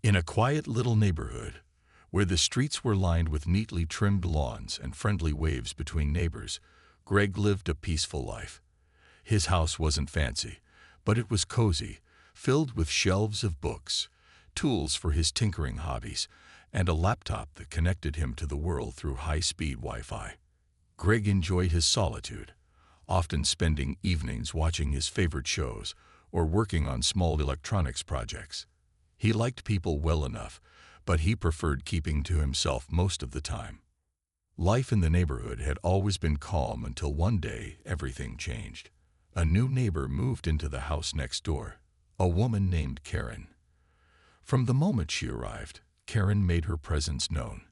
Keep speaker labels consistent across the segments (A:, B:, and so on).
A: In a quiet little neighborhood, where the streets were lined with neatly trimmed lawns and friendly waves between neighbors, Greg lived a peaceful life. His house wasn't fancy, but it was cozy, filled with shelves of books, tools for his tinkering hobbies, and a laptop that connected him to the world through high-speed Wi-Fi. Greg enjoyed his solitude, often spending evenings watching his favorite shows or working on small electronics projects. He liked people well enough, but he preferred keeping to himself most of the time. Life in the neighborhood had always been calm until one day everything changed. A new neighbor moved into the house next door, a woman named Karen. From the moment she arrived, Karen made her presence known.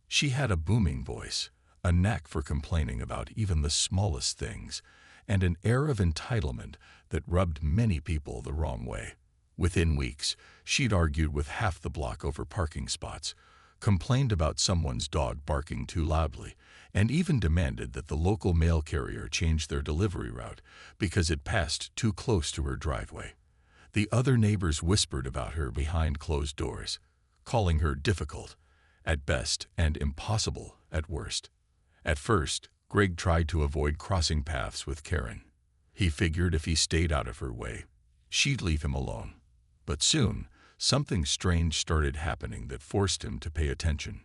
A: She had a booming voice, a knack for complaining about even the smallest things, and an air of entitlement that rubbed many people the wrong way. Within weeks, she'd argued with half the block over parking spots, complained about someone's dog barking too loudly, and even demanded that the local mail carrier change their delivery route because it passed too close to her driveway. The other neighbors whispered about her behind closed doors, calling her difficult at best and impossible at worst. At first, Greg tried to avoid crossing paths with Karen. He figured if he stayed out of her way, she'd leave him alone. But soon, something strange started happening that forced him to pay attention.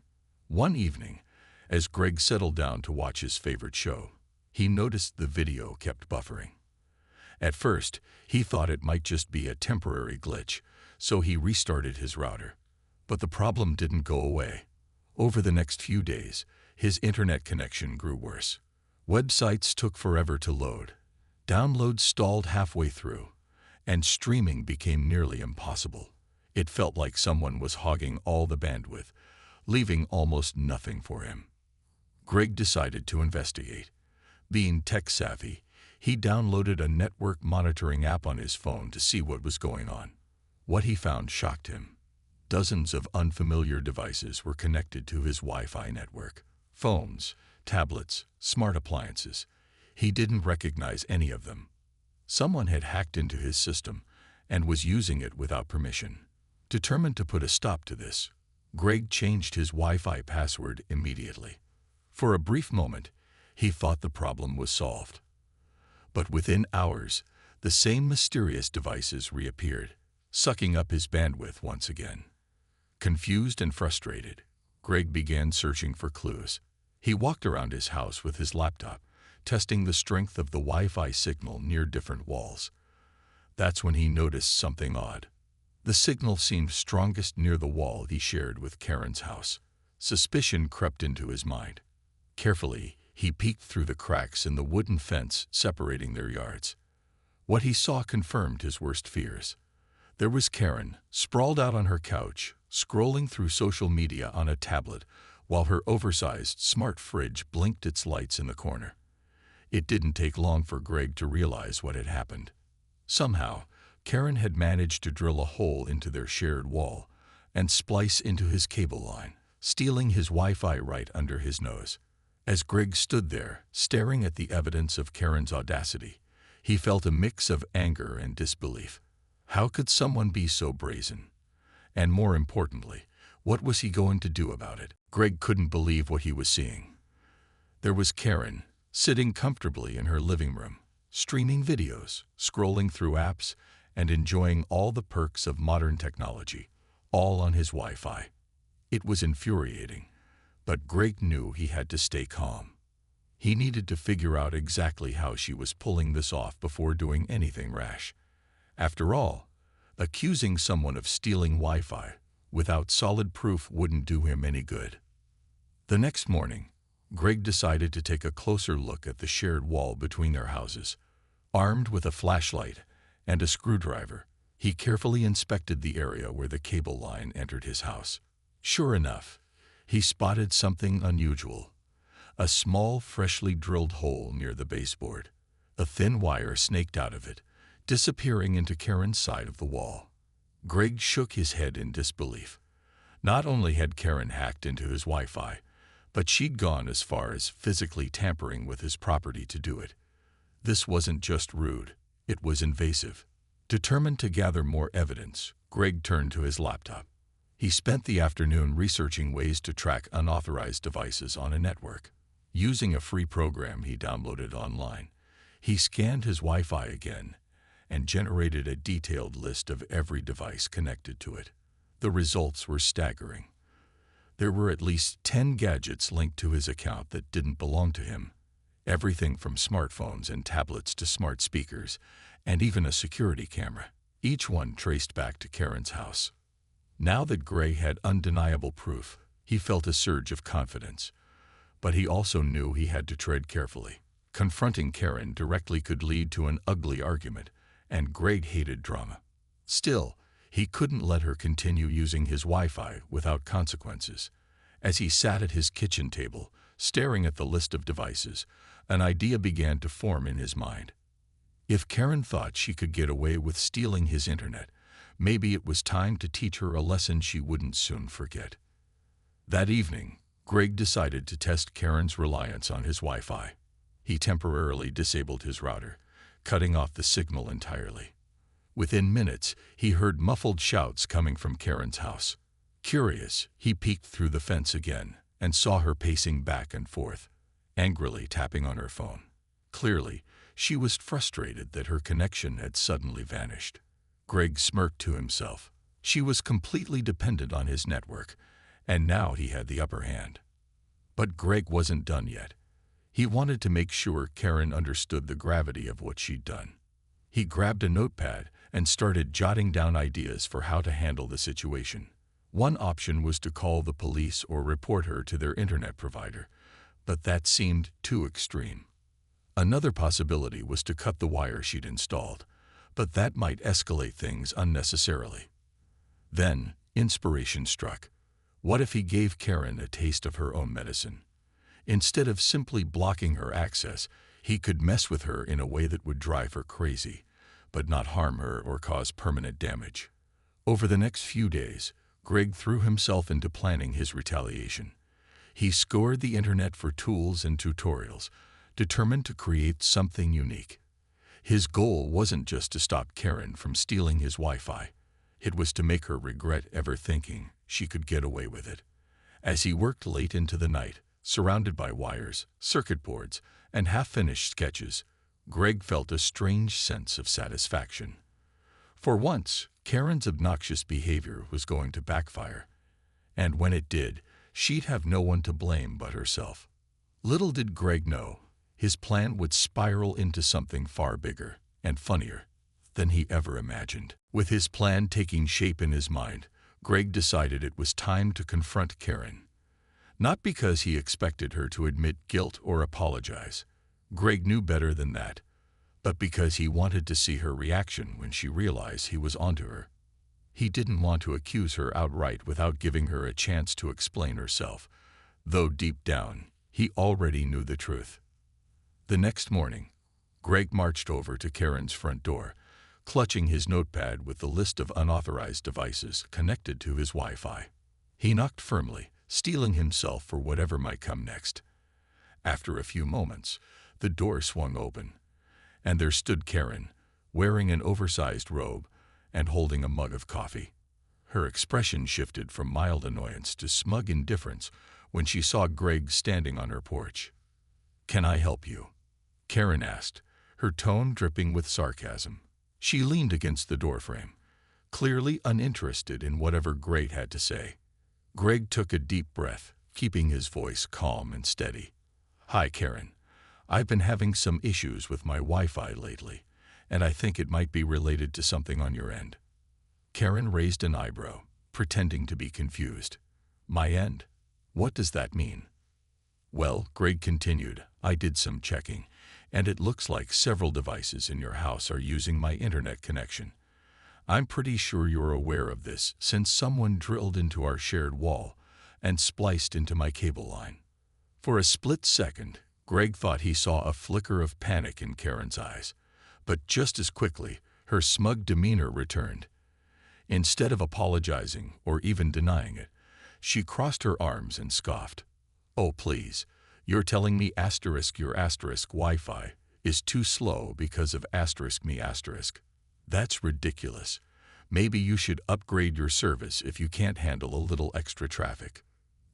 A: One evening, as Greg settled down to watch his favorite show, he noticed the video kept buffering. At first, he thought it might just be a temporary glitch, so he restarted his router. But the problem didn't go away. Over the next few days, his internet connection grew worse. Websites took forever to load, downloads stalled halfway through, and streaming became nearly impossible. It felt like someone was hogging all the bandwidth, leaving almost nothing for him. Greg decided to investigate. Being tech-savvy, he downloaded a network monitoring app on his phone to see what was going on. What he found shocked him. Dozens of unfamiliar devices were connected to his Wi-Fi network. Phones, tablets, smart appliances. He didn't recognize any of them. Someone had hacked into his system and was using it without permission. Determined to put a stop to this, Greg changed his Wi-Fi password immediately. For a brief moment, he thought the problem was solved. But within hours, the same mysterious devices reappeared, sucking up his bandwidth once again. Confused and frustrated, Greg began searching for clues. He walked around his house with his laptop, testing the strength of the Wi-Fi signal near different walls. That's when he noticed something odd. The signal seemed strongest near the wall he shared with Karen's house. Suspicion crept into his mind. Carefully, he peeked through the cracks in the wooden fence separating their yards. What he saw confirmed his worst fears. There was Karen, sprawled out on her couch, scrolling through social media on a tablet, while her oversized smart fridge blinked its lights in the corner. It didn't take long for Greg to realize what had happened. Somehow, Karen had managed to drill a hole into their shared wall and splice into his cable line, stealing his Wi-Fi right under his nose. As Greg stood there, staring at the evidence of Karen's audacity, he felt a mix of anger and disbelief. How could someone be so brazen? And more importantly, what was he going to do about it? Greg couldn't believe what he was seeing. There was Karen, sitting comfortably in her living room, streaming videos, scrolling through apps, and enjoying all the perks of modern technology, all on his Wi-Fi. It was infuriating, but Greg knew he had to stay calm. He needed to figure out exactly how she was pulling this off before doing anything rash. After all, accusing someone of stealing Wi-Fi without solid proof wouldn't do him any good. The next morning, Greg decided to take a closer look at the shared wall between their houses. Armed with a flashlight and a screwdriver, he carefully inspected the area where the cable line entered his house. Sure enough, he spotted something unusual. A small, freshly drilled hole near the baseboard. A thin wire snaked out of it, disappearing into Karen's side of the wall. Greg shook his head in disbelief. Not only had Karen hacked into his Wi-Fi, but she'd gone as far as physically tampering with his property to do it. This wasn't just rude, it was invasive. Determined to gather more evidence, Greg turned to his laptop. He spent the afternoon researching ways to track unauthorized devices on a network. Using a free program he downloaded online, he scanned his Wi-Fi again and generated a detailed list of every device connected to it. The results were staggering. There were at least 10 gadgets linked to his account that didn't belong to him. Everything from smartphones and tablets to smart speakers, and even a security camera. Each one traced back to Karen's house. Now that Gray had undeniable proof, he felt a surge of confidence. But he also knew he had to tread carefully. Confronting Karen directly could lead to an ugly argument, and Greg hated drama. Still, he couldn't let her continue using his Wi-Fi without consequences. As he sat at his kitchen table, staring at the list of devices, an idea began to form in his mind. If Karen thought she could get away with stealing his internet, maybe it was time to teach her a lesson she wouldn't soon forget. That evening, Greg decided to test Karen's reliance on his Wi-Fi. He temporarily disabled his router, cutting off the signal entirely. Within minutes, he heard muffled shouts coming from Karen's house. Curious, he peeked through the fence again and saw her pacing back and forth, angrily tapping on her phone. Clearly, she was frustrated that her connection had suddenly vanished. Greg smirked to himself. She was completely dependent on his network, and now he had the upper hand. But Greg wasn't done yet. He wanted to make sure Karen understood the gravity of what she'd done. He grabbed a notepad and started jotting down ideas for how to handle the situation. One option was to call the police or report her to their internet provider, but that seemed too extreme. Another possibility was to cut the wire she'd installed, but that might escalate things unnecessarily. Then, inspiration struck. What if he gave Karen a taste of her own medicine? Instead of simply blocking her access, he could mess with her in a way that would drive her crazy, but not harm her or cause permanent damage. Over the next few days, Greg threw himself into planning his retaliation. He scoured the internet for tools and tutorials, determined to create something unique. His goal wasn't just to stop Karen from stealing his Wi-Fi. It was to make her regret ever thinking she could get away with it. As he worked late into the night, surrounded by wires, circuit boards, and half-finished sketches, Greg felt a strange sense of satisfaction. For once, Karen's obnoxious behavior was going to backfire. And when it did, she'd have no one to blame but herself. Little did Greg know, his plan would spiral into something far bigger and funnier than he ever imagined. With his plan taking shape in his mind, Greg decided it was time to confront Karen. Not because he expected her to admit guilt or apologize. Greg knew better than that, but because he wanted to see her reaction when she realized he was onto her. He didn't want to accuse her outright without giving her a chance to explain herself, though deep down, he already knew the truth. The next morning, Greg marched over to Karen's front door, clutching his notepad with the list of unauthorized devices connected to his Wi-Fi. He knocked firmly, steeling himself for whatever might come next. After a few moments, the door swung open, and there stood Karen, wearing an oversized robe and holding a mug of coffee. Her expression shifted from mild annoyance to smug indifference when she saw Greg standing on her porch. "Can I help you?" Karen asked, her tone dripping with sarcasm. She leaned against the doorframe, clearly uninterested in whatever Greg had to say. Greg took a deep breath, keeping his voice calm and steady. "Hi, Karen. I've been having some issues with my Wi-Fi lately, and I think it might be related to something on your end." Karen raised an eyebrow, pretending to be confused. "My end? What does that mean?" "Well," Greg continued, "I did some checking, and it looks like several devices in your house are using my internet connection. I'm pretty sure you're aware of this since someone drilled into our shared wall and spliced into my cable line." For a split second, Greg thought he saw a flicker of panic in Karen's eyes, but just as quickly, her smug demeanor returned. Instead of apologizing or even denying it, she crossed her arms and scoffed. "Oh, please, you're telling me your Wi-Fi is too slow because of *me*? That's ridiculous. Maybe you should upgrade your service if you can't handle a little extra traffic.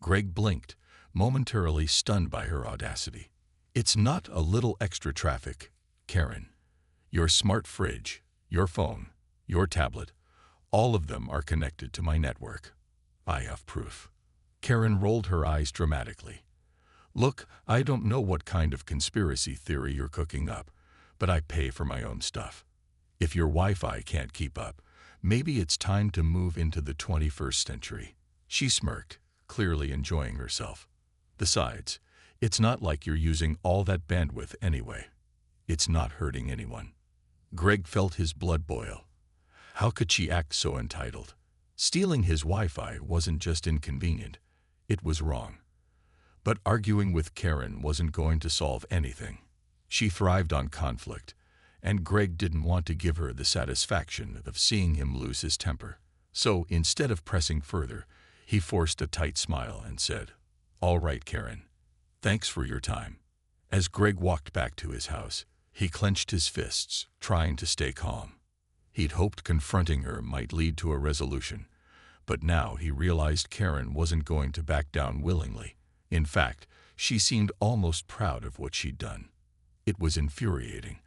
A: Greg blinked, momentarily stunned by her audacity. It's not a little extra traffic, Karen. Your smart fridge, your phone, your tablet, all of them are connected to my network. I have proof. Karen rolled her eyes dramatically. Look, I don't know what kind of conspiracy theory you're cooking up, but I pay for my own stuff. If your Wi-Fi can't keep up, maybe it's time to move into the 21st century. She smirked, clearly enjoying herself. Besides, it's not like you're using all that bandwidth anyway. It's not hurting anyone. Greg felt his blood boil. How could she act so entitled? Stealing his Wi-Fi wasn't just inconvenient, it was wrong. But arguing with Karen wasn't going to solve anything. She thrived on conflict, and Greg didn't want to give her the satisfaction of seeing him lose his temper. So instead of pressing further, he forced a tight smile and said, "All right, Karen. Thanks for your time." As Greg walked back to his house, he clenched his fists, trying to stay calm. He'd hoped confronting her might lead to a resolution, but now he realized Karen wasn't going to back down willingly. In fact, she seemed almost proud of what she'd done. It was infuriating,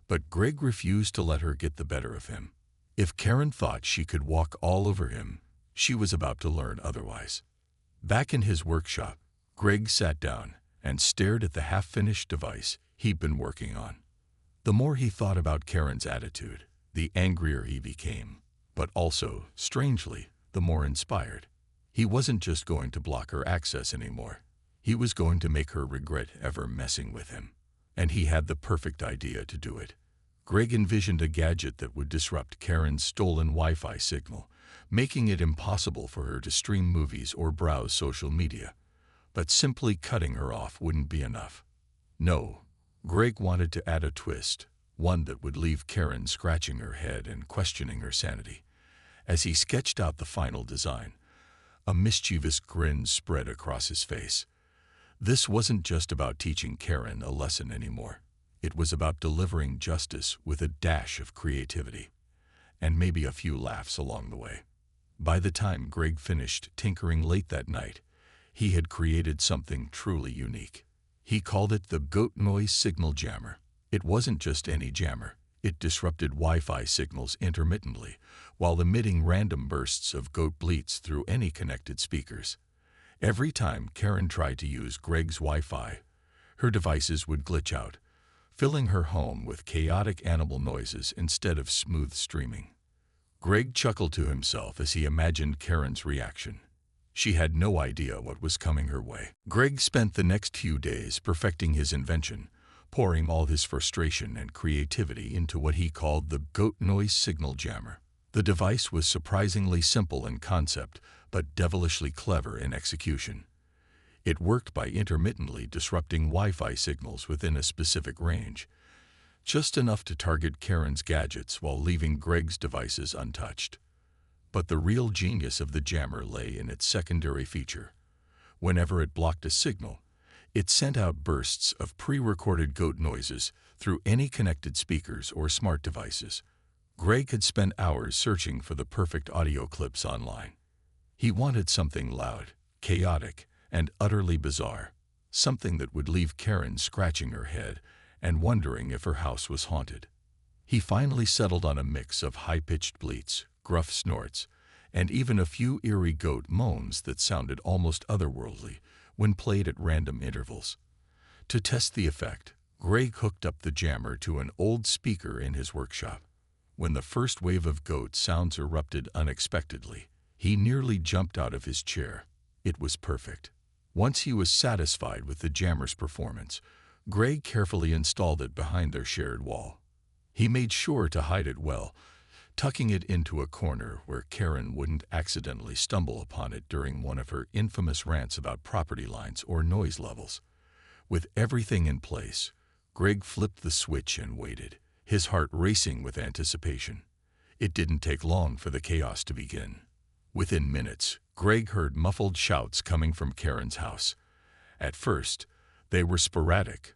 A: but Greg refused to let her get the better of him. If Karen thought she could walk all over him, she was about to learn otherwise. Back in his workshop, Greg sat down and stared at the half-finished device he'd been working on. The more he thought about Karen's attitude, the angrier he became, but also, strangely, the more inspired. He wasn't just going to block her access anymore. He was going to make her regret ever messing with him. And he had the perfect idea to do it. Greg envisioned a gadget that would disrupt Karen's stolen Wi-Fi signal, making it impossible for her to stream movies or browse social media. But simply cutting her off wouldn't be enough. No, Greg wanted to add a twist, one that would leave Karen scratching her head and questioning her sanity. As he sketched out the final design, a mischievous grin spread across his face. This wasn't just about teaching Karen a lesson anymore. It was about delivering justice with a dash of creativity, and maybe a few laughs along the way. By the time Greg finished tinkering late that night, he had created something truly unique. He called it the Goat Noise Signal Jammer. It wasn't just any jammer. It disrupted Wi-Fi signals intermittently, while emitting random bursts of goat bleats through any connected speakers. Every time Karen tried to use Greg's Wi-Fi, her devices would glitch out, filling her home with chaotic animal noises instead of smooth streaming. Greg chuckled to himself as he imagined Karen's reaction. She had no idea what was coming her way. Greg spent the next few days perfecting his invention, pouring all his frustration and creativity into what he called the Goat Noise Signal Jammer. The device was surprisingly simple in concept, but devilishly clever in execution. It worked by intermittently disrupting Wi-Fi signals within a specific range, just enough to target Karen's gadgets while leaving Greg's devices untouched. But the real genius of the jammer lay in its secondary feature. Whenever it blocked a signal, it sent out bursts of pre-recorded goat noises through any connected speakers or smart devices. Greg had spent hours searching for the perfect audio clips online. He wanted something loud, chaotic, and utterly bizarre, something that would leave Karen scratching her head and wondering if her house was haunted. He finally settled on a mix of high-pitched bleats, gruff snorts, and even a few eerie goat moans that sounded almost otherworldly when played at random intervals. To test the effect, Greg hooked up the jammer to an old speaker in his workshop. When the first wave of goat sounds erupted unexpectedly, he nearly jumped out of his chair. It was perfect. Once he was satisfied with the jammer's performance, Greg carefully installed it behind their shared wall. He made sure to hide it well, tucking it into a corner where Karen wouldn't accidentally stumble upon it during one of her infamous rants about property lines or noise levels. With everything in place, Greg flipped the switch and waited, his heart racing with anticipation. It didn't take long for the chaos to begin. Within minutes, Greg heard muffled shouts coming from Karen's house. At first, they were sporadic.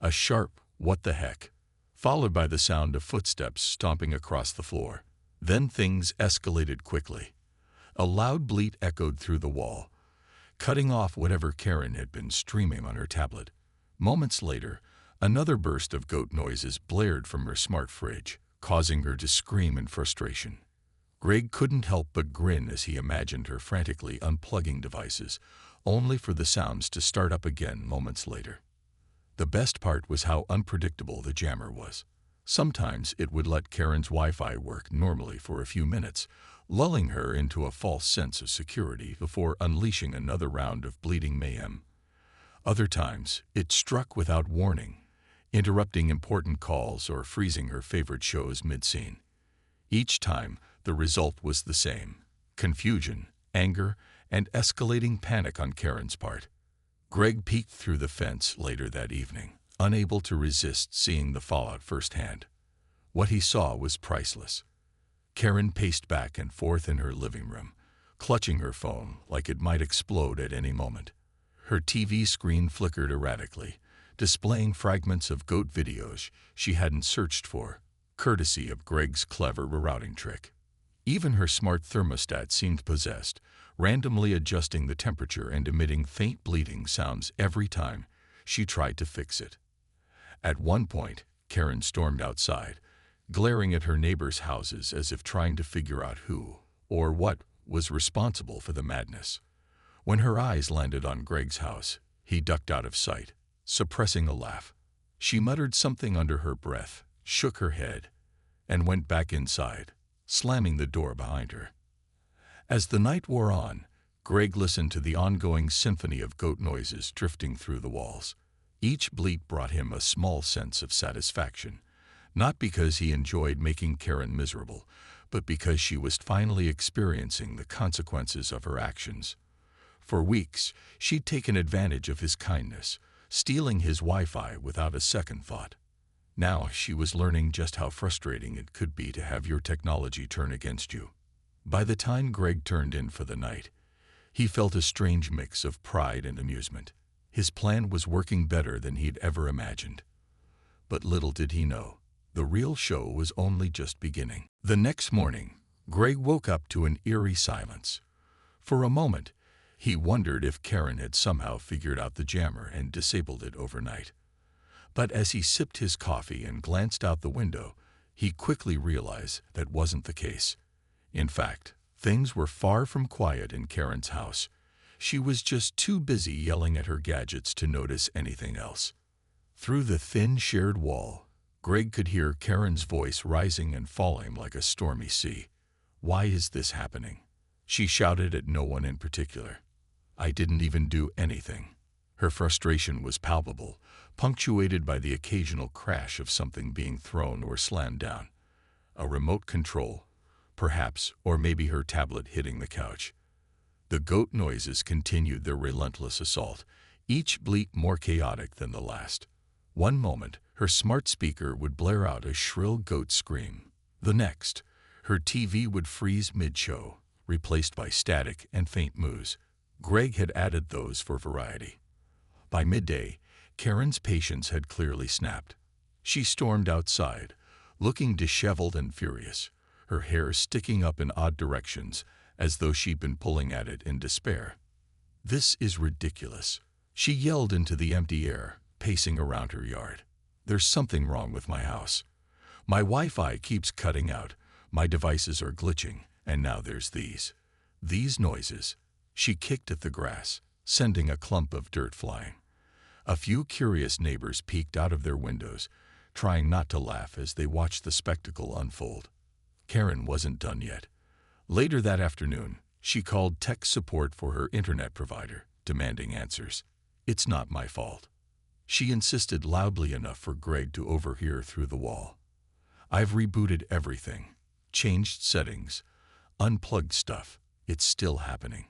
A: A sharp, "what the heck?" followed by the sound of footsteps stomping across the floor. Then things escalated quickly. A loud bleat echoed through the wall, cutting off whatever Karen had been streaming on her tablet. Moments later, another burst of goat noises blared from her smart fridge, causing her to scream in frustration. Greg couldn't help but grin as he imagined her frantically unplugging devices, only for the sounds to start up again moments later. The best part was how unpredictable the jammer was. Sometimes it would let Karen's Wi-Fi work normally for a few minutes, lulling her into a false sense of security before unleashing another round of bleeding mayhem. Other times, it struck without warning, interrupting important calls or freezing her favorite shows mid-scene. Each time, the result was the same: confusion, anger, and escalating panic on Karen's part. Greg peeked through the fence later that evening, unable to resist seeing the fallout firsthand. What he saw was priceless. Karen paced back and forth in her living room, clutching her phone like it might explode at any moment. Her TV screen flickered erratically, displaying fragments of goat videos she hadn't searched for, courtesy of Greg's clever rerouting trick. Even her smart thermostat seemed possessed, randomly adjusting the temperature and emitting faint bleating sounds every time she tried to fix it. At one point, Karen stormed outside, glaring at her neighbors' houses as if trying to figure out who or what was responsible for the madness. When her eyes landed on Greg's house, he ducked out of sight, suppressing a laugh. She muttered something under her breath, shook her head, and went back inside, slamming the door behind her. As the night wore on, Greg listened to the ongoing symphony of goat noises drifting through the walls. Each bleat brought him a small sense of satisfaction, not because he enjoyed making Karen miserable, but because she was finally experiencing the consequences of her actions. For weeks, she'd taken advantage of his kindness, stealing his Wi-Fi without a second thought. Now she was learning just how frustrating it could be to have your technology turn against you. By the time Greg turned in for the night, he felt a strange mix of pride and amusement. His plan was working better than he'd ever imagined. But little did he know, the real show was only just beginning. The next morning, Greg woke up to an eerie silence. For a moment, he wondered if Karen had somehow figured out the jammer and disabled it overnight. But as he sipped his coffee and glanced out the window, he quickly realized that wasn't the case. In fact, things were far from quiet in Karen's house. She was just too busy yelling at her gadgets to notice anything else. Through the thin shared wall, Greg could hear Karen's voice rising and falling like a stormy sea. "Why is this happening?" she shouted at no one in particular. "I didn't even do anything." Her frustration was palpable, punctuated by the occasional crash of something being thrown or slammed down. A remote control, perhaps, or maybe her tablet hitting the couch. The goat noises continued their relentless assault, each bleat more chaotic than the last. One moment, her smart speaker would blare out a shrill goat scream. The next, her TV would freeze mid-show, replaced by static and faint moos. Greg had added those for variety. By midday, Karen's patience had clearly snapped. She stormed outside, looking disheveled and furious, her hair sticking up in odd directions as though she'd been pulling at it in despair. "This is ridiculous," she yelled into the empty air, pacing around her yard. "There's something wrong with my house. My Wi-Fi keeps cutting out, my devices are glitching, and now there's these noises." She kicked at the grass, sending a clump of dirt flying. A few curious neighbors peeked out of their windows, trying not to laugh as they watched the spectacle unfold. Karen wasn't done yet. Later that afternoon, she called tech support for her internet provider, demanding answers. "It's not my fault," she insisted loudly enough for Greg to overhear through the wall. "I've rebooted everything, changed settings, unplugged stuff. It's still happening.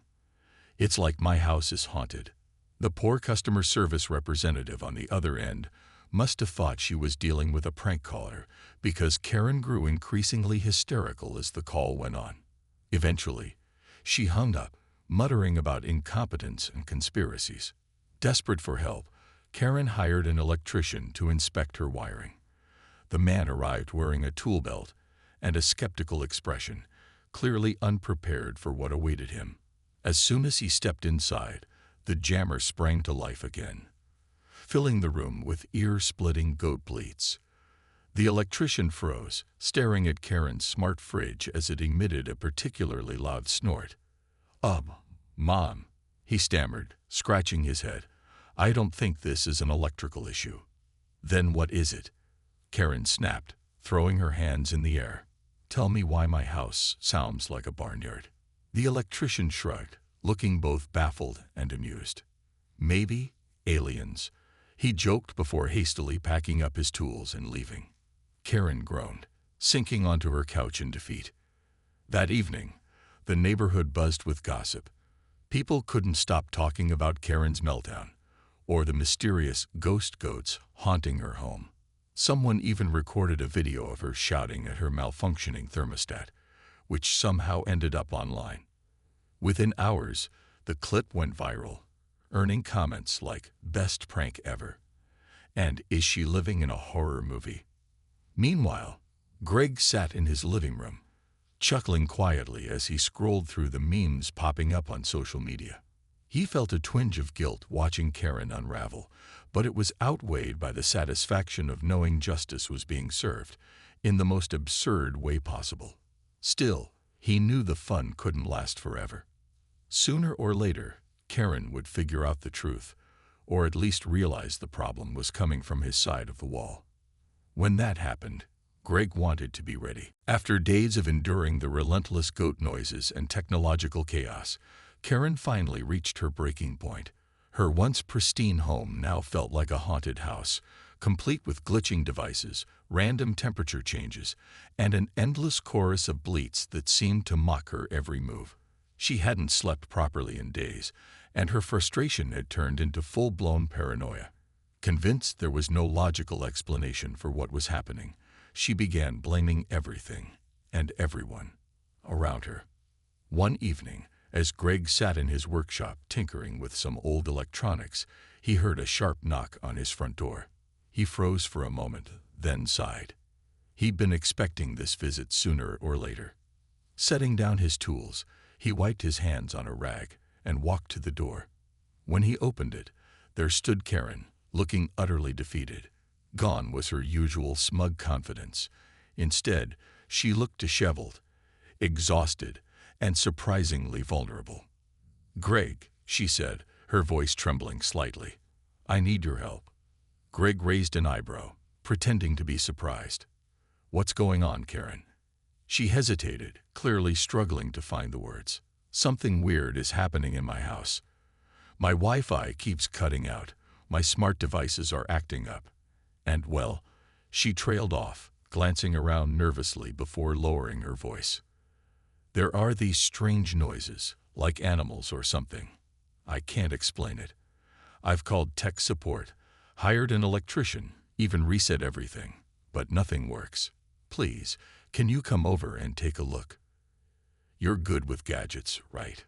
A: It's like my house is haunted." The poor customer service representative on the other end must have thought she was dealing with a prank caller, because Karen grew increasingly hysterical as the call went on. Eventually, she hung up, muttering about incompetence and conspiracies. Desperate for help, Karen hired an electrician to inspect her wiring. The man arrived wearing a tool belt, and a skeptical expression, clearly unprepared for what awaited him. As soon as he stepped inside, the jammer sprang to life again, filling the room with ear-splitting goat bleats. The electrician froze, staring at Karen's smart fridge as it emitted a particularly loud snort. Mom," he stammered, scratching his head. "I don't think this is an electrical issue." "Then what is it?" Karen snapped, throwing her hands in the air. "Tell me why my house sounds like a barnyard." The electrician shrugged, looking both baffled and amused. "Maybe aliens," he joked before hastily packing up his tools and leaving. Karen groaned, sinking onto her couch in defeat. That evening, the neighborhood buzzed with gossip. People couldn't stop talking about Karen's meltdown, or the mysterious ghost goats haunting her home. Someone even recorded a video of her shouting at her malfunctioning thermostat, which somehow ended up online. Within hours, the clip went viral, earning comments like "best prank ever" and "is she living in a horror movie?" Meanwhile, Greg sat in his living room, chuckling quietly as he scrolled through the memes popping up on social media. He felt a twinge of guilt watching Karen unravel, but it was outweighed by the satisfaction of knowing justice was being served in the most absurd way possible. Still, he knew the fun couldn't last forever. Sooner or later, Karen would figure out the truth, or at least realize the problem was coming from his side of the wall. When that happened, Greg wanted to be ready. After days of enduring the relentless goat noises and technological chaos, Karen finally reached her breaking point. Her once pristine home now felt like a haunted house, complete with glitching devices, random temperature changes, and an endless chorus of bleats that seemed to mock her every move. She hadn't slept properly in days, and her frustration had turned into full-blown paranoia. Convinced there was no logical explanation for what was happening, she began blaming everything and everyone around her. One evening, as Greg sat in his workshop tinkering with some old electronics, he heard a sharp knock on his front door. He froze for a moment, then sighed. He'd been expecting this visit sooner or later. Setting down his tools, he wiped his hands on a rag and walked to the door. When he opened it, there stood Karen, looking utterly defeated. Gone was her usual smug confidence. Instead, she looked disheveled, exhausted, and surprisingly vulnerable. "Greg," she said, her voice trembling slightly, "I need your help." Greg raised an eyebrow, pretending to be surprised. "What's going on, Karen?" She hesitated, clearly struggling to find the words. "Something weird is happening in my house. My Wi-Fi keeps cutting out. My smart devices are acting up. And, well," she trailed off, glancing around nervously before lowering her voice. "There are these strange noises, like animals or something. I can't explain it. I've called tech support, hired an electrician, even reset everything, but nothing works. Please, can you come over and take a look? You're good with gadgets, right?"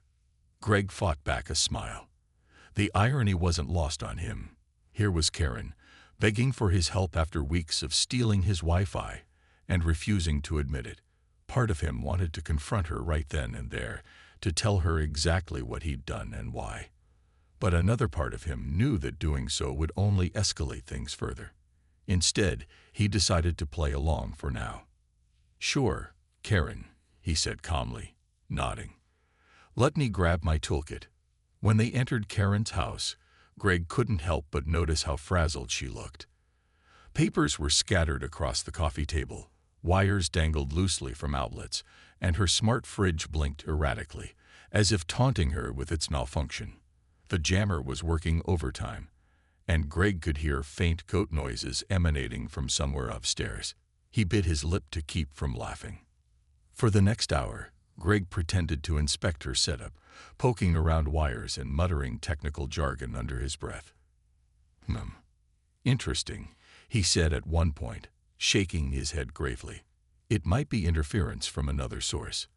A: Greg fought back a smile. The irony wasn't lost on him. Here was Karen, begging for his help after weeks of stealing his Wi-Fi and refusing to admit it. Part of him wanted to confront her right then and there, to tell her exactly what he'd done and why. But another part of him knew that doing so would only escalate things further. Instead, he decided to play along for now. "Sure, Karen," he said calmly, nodding. "Let me grab my toolkit." When they entered Karen's house, Greg couldn't help but notice how frazzled she looked. Papers were scattered across the coffee table, wires dangled loosely from outlets, and her smart fridge blinked erratically, as if taunting her with its malfunction. The jammer was working overtime, and Greg could hear faint goat noises emanating from somewhere upstairs. He bit his lip to keep from laughing. For the next hour, Greg pretended to inspect her setup, poking around wires and muttering technical jargon under his breath. Interesting," he said at one point, shaking his head gravely. "It might be interference from another source.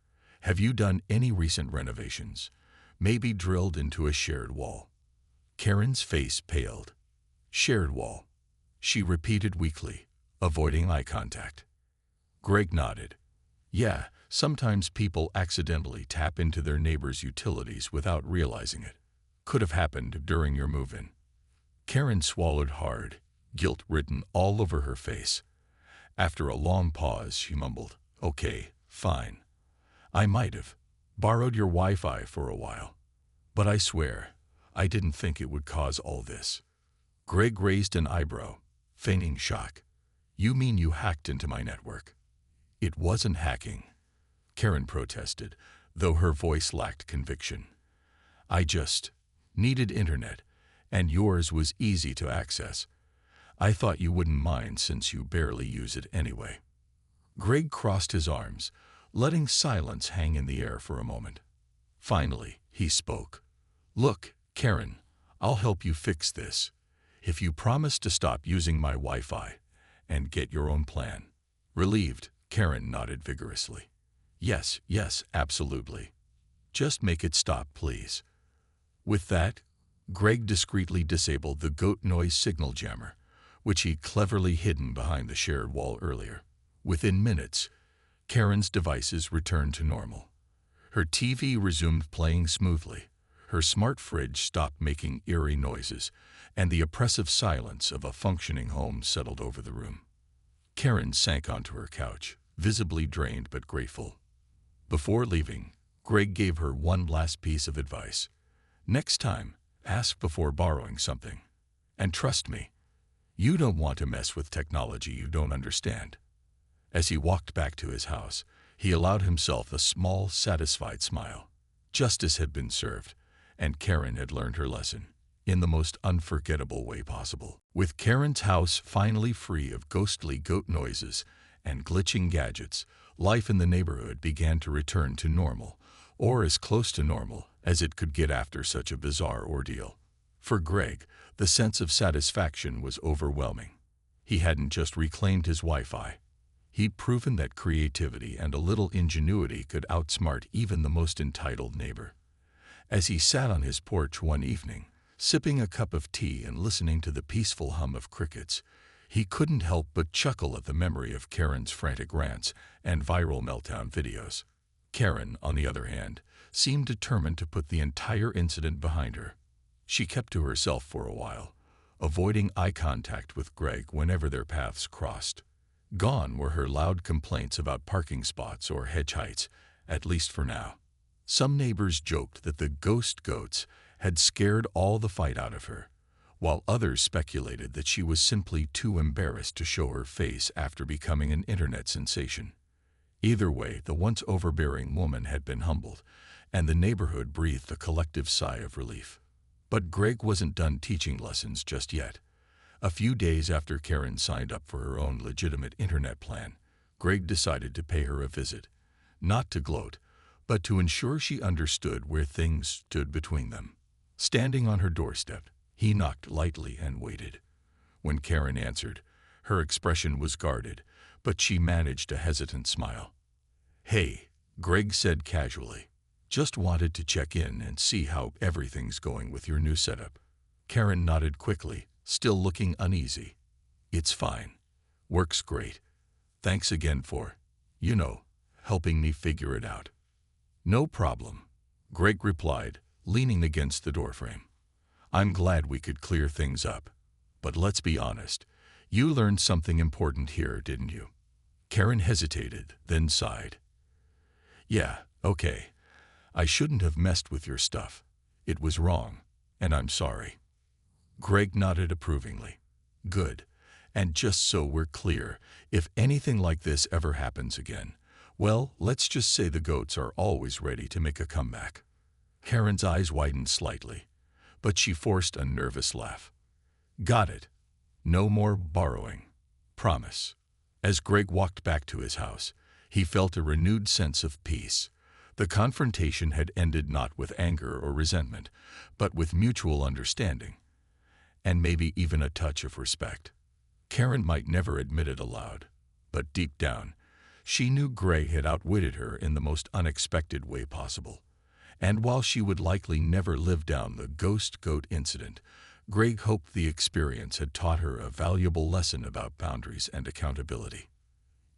A: Have you done any recent renovations? Maybe drilled into a shared wall?" Karen's face paled. "Shared wall," she repeated weakly, avoiding eye contact. Greg nodded. Yeah, sometimes people accidentally tap into their neighbor's utilities without realizing it. Could have happened during your move-in. Karen swallowed hard, guilt written all over her face. After a long pause, she mumbled, "Okay, fine. I might have borrowed your Wi-Fi for a while. But I swear, I didn't think it would cause all this." Greg raised an eyebrow, feigning shock. "You mean you hacked into my network?" "It wasn't hacking," Karen protested, though her voice lacked conviction. "I just needed internet, and yours was easy to access. I thought you wouldn't mind since you barely use it anyway." Greg crossed his arms, letting silence hang in the air for a moment. Finally, he spoke. "Look, Karen, I'll help you fix this, if you promise to stop using my Wi-Fi and get your own plan." Relieved, Karen nodded vigorously. Yes, absolutely. Just make it stop, please." With that, Greg discreetly disabled the goat noise signal jammer, which he'd cleverly hidden behind the shared wall earlier. Within minutes, Karen's devices returned to normal. Her TV resumed playing smoothly, her smart fridge stopped making eerie noises, and the oppressive silence of a functioning home settled over the room. Karen sank onto her couch, visibly drained but grateful. Before leaving, Greg gave her one last piece of advice. "Next time, ask before borrowing something. And trust me, you don't want to mess with technology you don't understand." As he walked back to his house, he allowed himself a small, satisfied smile. Justice had been served, and Karen had learned her lesson in the most unforgettable way possible. With Karen's house finally free of ghostly goat noises and glitching gadgets, life in the neighborhood began to return to normal, or as close to normal as it could get after such a bizarre ordeal. For Greg, the sense of satisfaction was overwhelming. He hadn't just reclaimed his Wi-Fi. He'd proven that creativity and a little ingenuity could outsmart even the most entitled neighbor. As he sat on his porch one evening, sipping a cup of tea and listening to the peaceful hum of crickets, he couldn't help but chuckle at the memory of Karen's frantic rants and viral meltdown videos. Karen, on the other hand, seemed determined to put the entire incident behind her. She kept to herself for a while, avoiding eye contact with Greg whenever their paths crossed. Gone were her loud complaints about parking spots or hedge heights, at least for now. Some neighbors joked that the ghost goats had scared all the fight out of her, while others speculated that she was simply too embarrassed to show her face after becoming an internet sensation. Either way, the once overbearing woman had been humbled, and the neighborhood breathed a collective sigh of relief. But Greg wasn't done teaching lessons just yet. A few days after Karen signed up for her own legitimate internet plan, Greg decided to pay her a visit, not to gloat, but to ensure she understood where things stood between them. Standing on her doorstep, he knocked lightly and waited. When Karen answered, her expression was guarded, but she managed a hesitant smile. "Hey," Greg said casually. "Just wanted to check in and see how everything's going with your new setup." Karen nodded quickly, still looking uneasy. "It's fine. Works great. Thanks again for, helping me figure it out." "No problem," Greg replied, leaning against the doorframe. "I'm glad we could clear things up. But let's be honest, you learned something important here, didn't you?" Karen hesitated, then sighed. "Yeah, okay. I shouldn't have messed with your stuff. It was wrong, and I'm sorry." Greg nodded approvingly. "Good. And just so we're clear, if anything like this ever happens again, well, let's just say the goats are always ready to make a comeback." Karen's eyes widened slightly, but she forced a nervous laugh. "Got it. No more borrowing. Promise." As Greg walked back to his house, he felt a renewed sense of peace. The confrontation had ended not with anger or resentment, but with mutual understanding, and maybe even a touch of respect. Karen might never admit it aloud, but deep down, she knew Greg had outwitted her in the most unexpected way possible. And while she would likely never live down the ghost goat incident, Greg hoped the experience had taught her a valuable lesson about boundaries and accountability.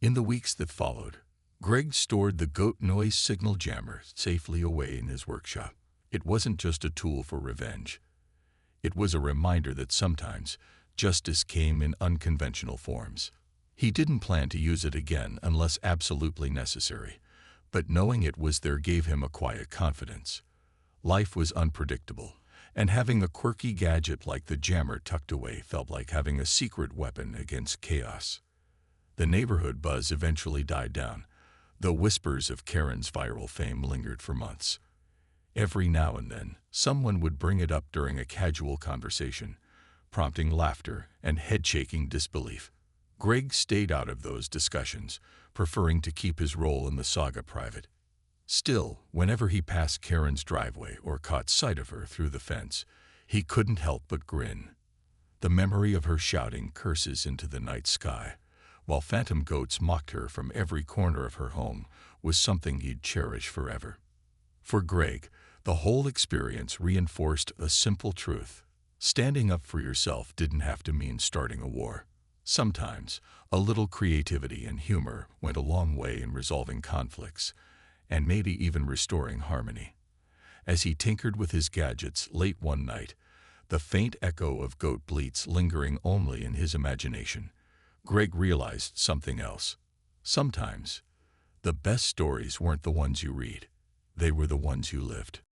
A: In the weeks that followed, Greg stored the goat noise signal jammer safely away in his workshop. It wasn't just a tool for revenge. It was a reminder that sometimes justice came in unconventional forms. He didn't plan to use it again unless absolutely necessary, but knowing it was there gave him a quiet confidence. Life was unpredictable, and having a quirky gadget like the jammer tucked away felt like having a secret weapon against chaos. The neighborhood buzz eventually died down, though whispers of Karen's viral fame lingered for months. Every now and then, someone would bring it up during a casual conversation, prompting laughter and head-shaking disbelief. Greg stayed out of those discussions, preferring to keep his role in the saga private. Still, whenever he passed Karen's driveway or caught sight of her through the fence, he couldn't help but grin. The memory of her shouting curses into the night sky, while phantom goats mocked her from every corner of her home, was something he'd cherish forever. For Greg, the whole experience reinforced a simple truth. Standing up for yourself didn't have to mean starting a war. Sometimes, a little creativity and humor went a long way in resolving conflicts, and maybe even restoring harmony. As he tinkered with his gadgets late one night, the faint echo of goat bleats lingering only in his imagination, Greg realized something else. Sometimes, the best stories weren't the ones you read. They were the ones you lived.